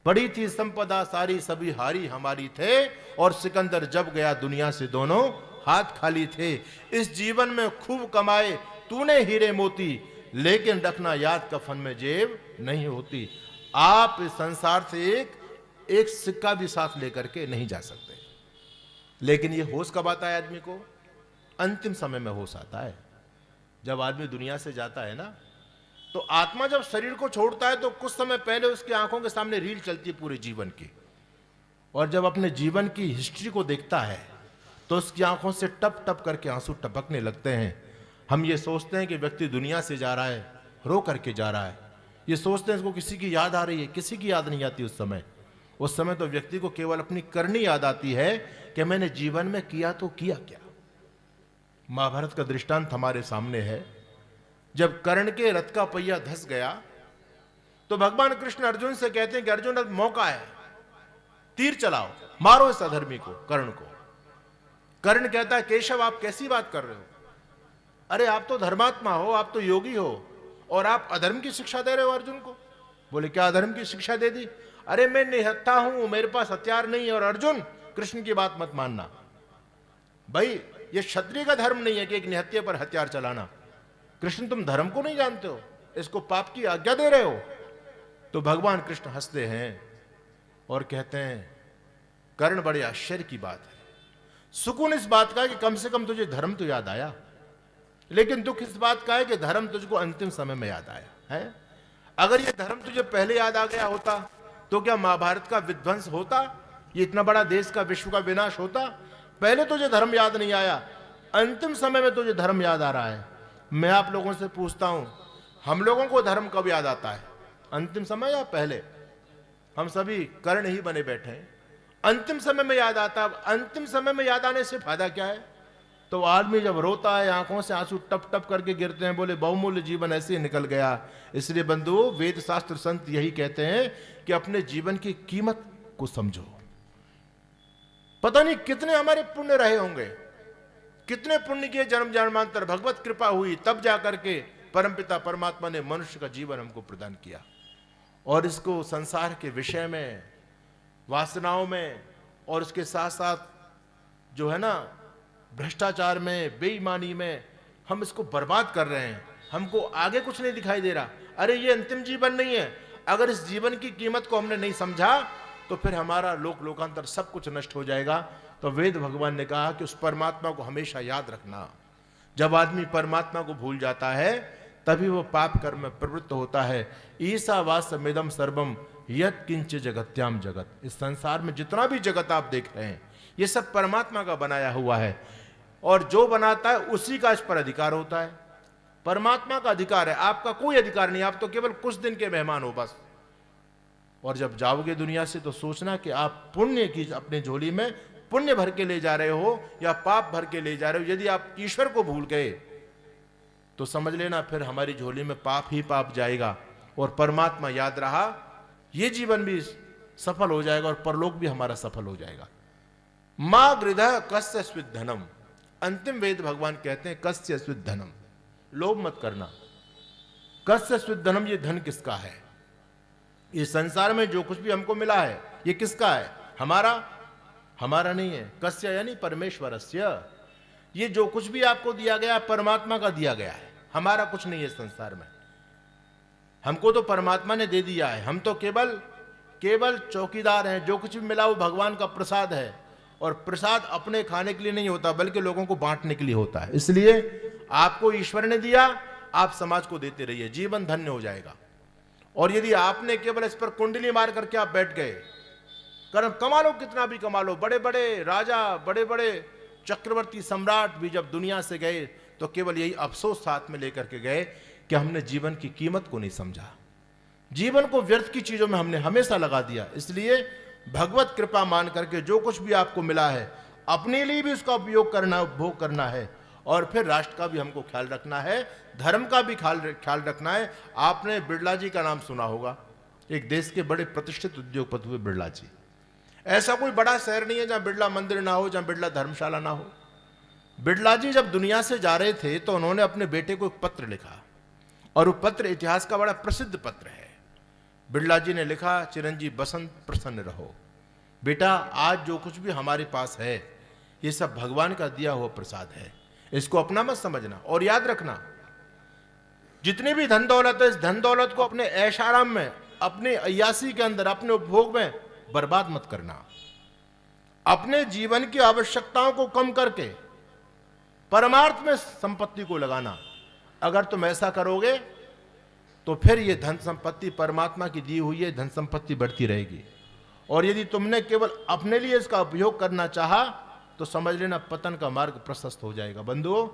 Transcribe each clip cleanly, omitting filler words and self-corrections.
बड़ी थी संपदा सारी सभी हारी हमारी थे, और सिकंदर जब गया दुनिया से दोनों हाथ खाली थे। इस जीवन में खूब कमाए तूने हीरे मोती, लेकिन रखना याद कफन में जेब नहीं होती। आप इस संसार से एक सिक्का भी साथ लेकर के नहीं जा सकते। लेकिन ये होश कब आता है आदमी को? अंतिम समय में होश आता है। जब आदमी दुनिया से जाता है ना, तो आत्मा जब शरीर को छोड़ता है तो कुछ समय पहले उसकी आंखों के सामने रील चलती है पूरे जीवन की, और जब अपने जीवन की हिस्ट्री को देखता है तो उसकी आंखों से टप टप करके आंसू टपकने लगते हैं। हम ये सोचते हैं कि व्यक्ति दुनिया से जा रहा है, रो करके जा रहा है, ये सोचते हैं इसको किसी की याद आ रही है। किसी की याद नहीं आती उस समय तो व्यक्ति को केवल अपनी करनी याद आती है कि मैंने जीवन में किया तो किया क्या। महाभारत का दृष्टांत हमारे सामने है। जब कर्ण के रथ का पहिया धंस गया तो भगवान कृष्ण अर्जुन से कहते हैं कि अर्जुन, अब मौका है, तीर चलाओ, मारो इस अधर्मी को, कर्ण को। कर्ण कहता है, केशव आप कैसी बात कर रहे हो? अरे आप तो धर्मात्मा हो, आप तो योगी हो, और आप अधर्म की शिक्षा दे रहे हो अर्जुन को। बोले, क्या अधर्म की शिक्षा दे दी? अरे मैं निहत्था हूं, मेरे पास हथियार नहीं है। और अर्जुन, कृष्ण की बात मत मानना भाई, ये क्षत्रिय का धर्म नहीं है कि एक निहत्थे पर हथियार चलाना। कृष्ण, तुम धर्म को नहीं जानते हो, इसको पाप की आज्ञा दे रहे हो। तो भगवान कृष्ण हंसते हैं और कहते हैं, कर्ण, बड़े आश्चर्य की बात है। सुकून इस बात का है कि कम से कम तुझे धर्म तो याद आया, लेकिन दुख इस बात का है कि धर्म तुझको अंतिम समय में याद आया है। अगर ये धर्म तुझे पहले याद आ गया होता तो क्या महाभारत का विध्वंस होता? ये इतना बड़ा देश का, विश्व का विनाश होता? पहले तुझे धर्म याद नहीं आया, अंतिम समय में तुझे धर्म याद आ रहा है। मैं आप लोगों से पूछता हूं, हम लोगों को धर्म कब याद आता है? अंतिम समय या पहले? हम सभी कर्ण ही बने बैठे हैं, अंतिम समय में याद आता। अंतिम समय में याद आने से फायदा क्या है? तो आदमी जब रोता है, आंखों से आंसू टप टप करके गिरते हैं, बोले बहुमूल्य जीवन ऐसे ही निकल गया। इसलिए बंधु, वेद शास्त्र संत यही कहते हैं कि अपने जीवन की कीमत को समझो। पता नहीं कितने हमारे पुण्य रहे होंगे, कितने पुण्य किए जन्म जन्मांतर, भगवत कृपा हुई तब जाकर के परमपिता परमात्मा ने मनुष्य का जीवन हमको प्रदान किया। और इसको संसार के विषय में, वासनाओं में, और उसके साथ साथ जो है ना भ्रष्टाचार में, बेईमानी में हम इसको बर्बाद कर रहे हैं। हमको आगे कुछ नहीं दिखाई दे रहा। अरे ये अंतिम जीवन नहीं है। अगर इस जीवन की कीमत को हमने नहीं समझा तो फिर हमारा लोक लोकांतर सब कुछ नष्ट हो जाएगा। तो वेद भगवान ने कहा कि उस परमात्मा को हमेशा याद रखना। जब आदमी परमात्मा को भूल जाता है तभी वो पाप कर्म में प्रवृत्त होता है। ईसावास्यमिदं सर्वम यत् किंच जगत्याम जगत। इस संसार में जितना भी जगत आप देख रहे हैं ये सब परमात्मा का बनाया हुआ है, और जो बनाता है उसी का इस पर अधिकार होता है। परमात्मा का अधिकार है, आपका कोई अधिकार नहीं। आप तो केवल कुछ दिन के मेहमान हो बस। और जब जाओगे दुनिया से तो सोचना कि आप पुण्य की अपने झोली में पुण्य भर के ले जा रहे हो या पाप भर के ले जा रहे हो। यदि आप ईश्वर को भूल गए तो समझ लेना फिर हमारी झोली में पाप ही पाप जाएगा, और परमात्मा याद रहा ये जीवन भी सफल हो जाएगा और परलोक भी हमारा सफल हो जाएगा। मां गृधः कस्य स्वित् धनम। अंतिम वेद भगवान कहते हैं कस्य स्वित् धनम, लोभ मत करना। कस्य स्वित् धनम, ये धन किसका है? ये संसार में जो कुछ भी हमको मिला है ये किसका है? हमारा नहीं है। कस्य यानी परमेश्वरस्य। ये जो कुछ भी आपको दिया गया परमात्मा का दिया गया है, हमारा कुछ नहीं है संसार में। हमको तो परमात्मा ने दे दिया है, हम तो केवल चौकीदार हैं। जो कुछ भी मिला वो भगवान का प्रसाद है, और प्रसाद अपने खाने के लिए नहीं होता बल्कि लोगों को बांटने के लिए होता है। इसलिए आपको ईश्वर ने दिया, आप समाज को देते रहिए, जीवन धन्य हो जाएगा। और यदि आपने केवल इस पर कुंडली मार करके आप बैठ गए, कमा लो कितना भी कमा लो, बड़े बड़े राजा, बड़े बड़े चक्रवर्ती सम्राट भी जब दुनिया से गए तो केवल यही अफसोस साथ में लेकर के गए कि हमने जीवन की कीमत को नहीं समझा, जीवन को व्यर्थ की चीजों में हमने हमेशा लगा दिया। इसलिए भगवत कृपा मान करके जो कुछ भी आपको मिला है अपने लिए भी उसका उपयोग करना, उपभोग करना है, और फिर राष्ट्र का भी हमको ख्याल रखना है, धर्म का भी ख्याल रखना है। आपने बिड़ला जी का नाम सुना होगा, एक देश के बड़े प्रतिष्ठित उद्योगपति हुए बिड़ला जी। ऐसा कोई बड़ा शहर नहीं है जहां बिड़ला मंदिर ना हो, जहां बिड़ला धर्मशाला ना हो। बिड़ला जी जब दुनिया से जा रहे थे तो उन्होंने अपने बेटे को एक पत्र लिखा, और वो पत्र इतिहास का बड़ा प्रसिद्ध पत्र है। बिरला जी ने लिखा, चिरंजीव बसंत प्रसन्न रहो। बेटा, आज जो कुछ भी हमारे पास है ये सब भगवान का दिया हुआ प्रसाद है, इसको अपना मत समझना। और याद रखना, जितनी भी धन दौलत है, इस धन दौलत को अपने ऐश आराम में, अपने अय्यासी के अंदर, अपने उपभोग में बर्बाद मत करना। अपने जीवन की आवश्यकताओं को कम करके परमार्थ में संपत्ति को लगाना। अगर तुम ऐसा करोगे तो फिर ये धन संपत्ति परमात्मा की दी हुई है, धन संपत्ति बढ़ती रहेगी। और यदि तुमने केवल अपने लिए इसका उपयोग करना चाहा तो समझ लेना पतन का मार्ग प्रशस्त हो जाएगा। बंधुओं,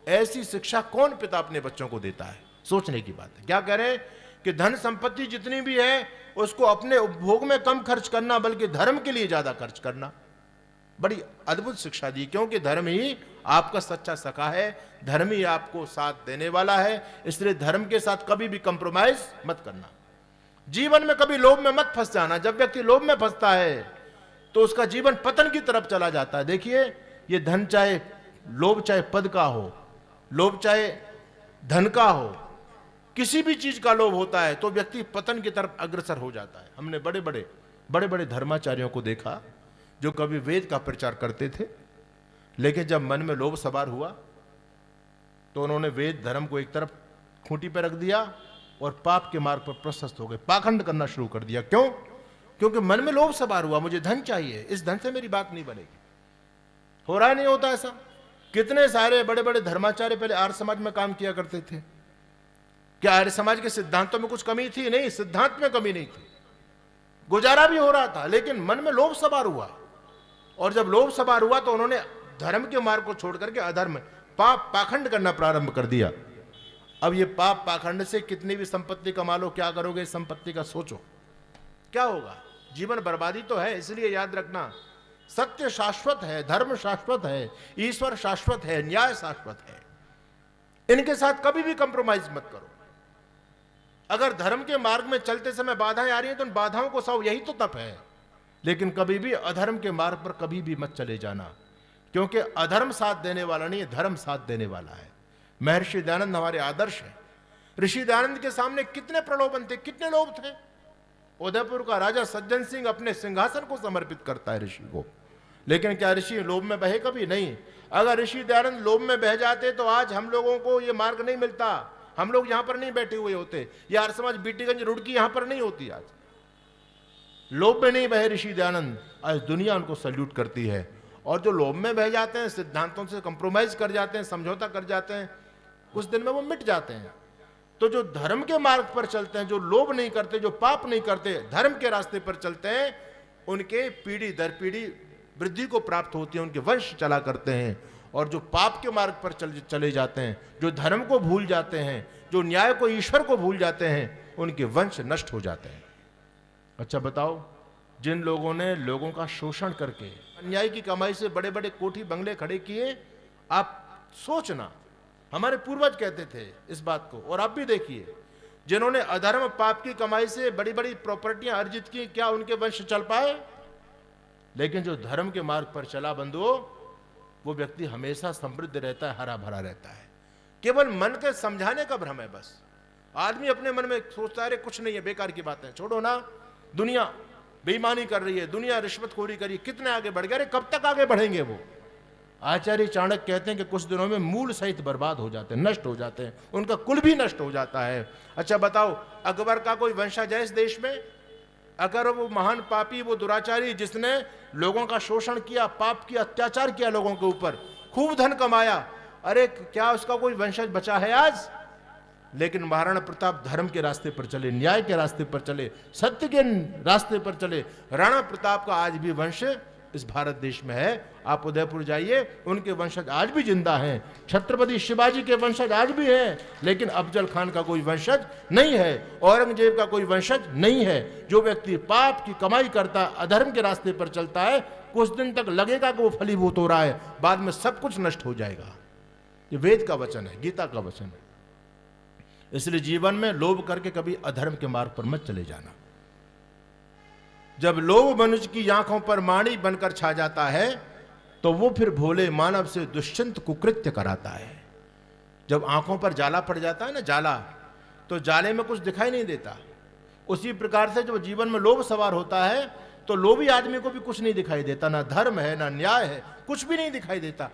ऐसी शिक्षा कौन पिता अपने बच्चों को देता है? सोचने की बात है। क्या कह रहे हैं कि धन संपत्ति जितनी भी है उसको अपने उपभोग में कम खर्च करना, बल्कि धर्म के लिए ज्यादा खर्च करना। बड़ी अद्भुत शिक्षा दी, क्योंकि धर्म ही आपका सच्चा सखा है, धर्म ही आपको साथ देने वाला है। इसलिए धर्म के साथ कभी भी कंप्रोमाइज मत करना। जीवन में कभी लोभ में मत फंस जाना। जब व्यक्ति लोभ में फंसता है तो उसका जीवन पतन की तरफ चला जाता है। देखिए, ये धन चाहे लोभ चाहे पद का हो, लोभ चाहे धन का हो, किसी भी चीज का लोभ होता है तो व्यक्ति पतन की तरफ अग्रसर हो जाता है। हमने बड़े बड़े धर्माचार्यों को देखा जो कभी वेद का प्रचार करते थे, लेकिन जब मन में लोभ सवार हुआ तो उन्होंने वेद धर्म को एक तरफ खूंटी पर रख दिया और पाप के मार्ग पर प्रशस्त हो गए, पाखंड करना शुरू कर दिया। क्यों? क्योंकि मन में लोभ सवार हुआ, मुझे धन चाहिए, इस धन से मेरी बात नहीं बनेगी। हो रहा नहीं होता ऐसा? कितने सारे बड़े बड़े धर्माचार्य पहले आर्य समाज में काम किया करते थे। क्या आर्य समाज के सिद्धांतों में कुछ कमी थी? नहीं, सिद्धांत में कमी नहीं थी, गुजारा भी हो रहा था, लेकिन मन में लोभ सवार हुआ। और जब लोभ सवार हुआ तो उन्होंने धर्म के मार्ग को छोड़ करके अधर्म, पाप, पाखंड करना प्रारंभ कर दिया। अब ये पाप पाखंड से कितनी भी संपत्ति कमा लो, क्या करोगे इस संपत्ति का? सोचो क्या होगा। जीवन बर्बादी तो है। इसलिए याद रखना, सत्य शाश्वत है, धर्म शाश्वत है, ईश्वर शाश्वत है, न्याय शाश्वत है। इनके साथ कभी भी कंप्रोमाइज मत करो। अगर धर्म के मार्ग में चलते समय बाधाएं आ रही हैं तो उन बाधाओं को सहो, यही तो तप है। लेकिन कभी भी अधर्म के मार्ग पर कभी भी मत चले जाना, क्योंकि अधर्म साथ देने वाला नहीं है, धर्म साथ देने वाला है। महर्षि दयानंद हमारे आदर्श हैं। ऋषि दयानंद के सामने कितने प्रलोभन थे, कितने लोभ थे। उदयपुर का राजा सज्जन सिंह अपने सिंहासन को समर्पित करता है ऋषि को, लेकिन क्या ऋषि लोभ में बहे? कभी नहीं। अगर ऋषि दयानंद लोभ में बह जाते तो आज हम लोगों को ये मार्ग नहीं मिलता, हम लोग यहां पर नहीं बैठे हुए होते, ये आर्य समाज बीटीगंज रुड़की यहां पर नहीं होती। आज लोभ में नहीं बहे ऋषि दयानंद, आज दुनिया उनको सल्यूट करती है। और जो लोभ में बह जाते हैं, सिद्धांतों से कंप्रोमाइज कर जाते हैं, समझौता कर जाते हैं, कुछ दिन में वो मिट जाते हैं। तो जो धर्म के मार्ग पर चलते हैं, जो लोभ नहीं करते, जो पाप नहीं करते, धर्म के रास्ते पर चलते हैं, उनके पीढ़ी दर पीढ़ी वृद्धि को प्राप्त होती है, उनके वंश चला करते हैं। और जो पाप के मार्ग पर चले जाते हैं, जो धर्म को भूल जाते हैं, जो न्याय को, ईश्वर को भूल जाते हैं, उनके वंश नष्ट हो जाते हैं। अच्छा बताओ, जिन लोगों ने लोगों का शोषण करके अन्याय की कमाई से बड़े बड़े कोठी बंगले खड़े किए, आप सोचना, हमारे पूर्वज कहते थे इस बात को, और आप भी देखिए, जिन्होंने अधर्म पाप की कमाई से बड़ी बड़ी प्रॉपर्टियां अर्जित की, क्या उनके वंश चल पाए? लेकिन जो धर्म के मार्ग पर चला बंधुओं, वो व्यक्ति हमेशा समृद्ध रहता है, हरा भरा रहता है। केवल मन के समझाने का भ्रम है बस। आदमी अपने मन में सोचता है, कुछ नहीं है, बेकार की बातें, छोड़ो ना, दुनिया बेईमानी कर रही है, दुनिया रिश्वतखोरी कर रही है, कितने आगे बढ़ गए। अरे कब तक आगे बढ़ेंगे वो? आचार्य चाणक्य कहते हैं कि कुछ दिनों में मूल सहित बर्बाद हो जाते हैं, नष्ट हो जाते हैं, उनका कुल भी नष्ट हो जाता है। अच्छा बताओ, अकबर का कोई वंशज है इस देश में? अगर वो महान पापी, वो दुराचारी जिसने लोगों का शोषण किया, पाप किया, अत्याचार किया लोगों के ऊपर, खूब धन कमाया, अरे क्या उसका कोई वंशज बचा है आज? लेकिन महाराणा प्रताप धर्म के रास्ते पर चले, न्याय के रास्ते पर चले, सत्य के रास्ते पर चले। राणा प्रताप का आज भी वंश इस भारत देश में है। आप उदयपुर जाइए, उनके वंशज आज भी जिंदा हैं। छत्रपति शिवाजी के वंशज आज भी हैं, लेकिन अफजल खान का कोई वंशज नहीं है, औरंगजेब का कोई वंशज नहीं है। जो व्यक्ति पाप की कमाई करता, अधर्म के रास्ते पर चलता है, कुछ दिन तक लगेगा कि वो फलीभूत हो रहा है, बाद में सब कुछ नष्ट हो जाएगा। ये वेद का वचन है, गीता का वचन है। इसलिए जीवन में लोभ करके कभी अधर्म के मार्ग पर मत चले जाना। जब लोभ मनुष्य की आंखों पर माणी बनकर छा जाता है तो वो फिर भोले मानव से दुष्यंत कुकृत्य कराता है। जब आंखों पर जाला पड़ जाता है ना, जाला, तो जाले में कुछ दिखाई नहीं देता, उसी प्रकार से जब जीवन में लोभ सवार होता है तो लोभी आदमी को भी कुछ नहीं दिखाई देता, ना धर्म है ना न्याय है, कुछ भी नहीं दिखाई देता।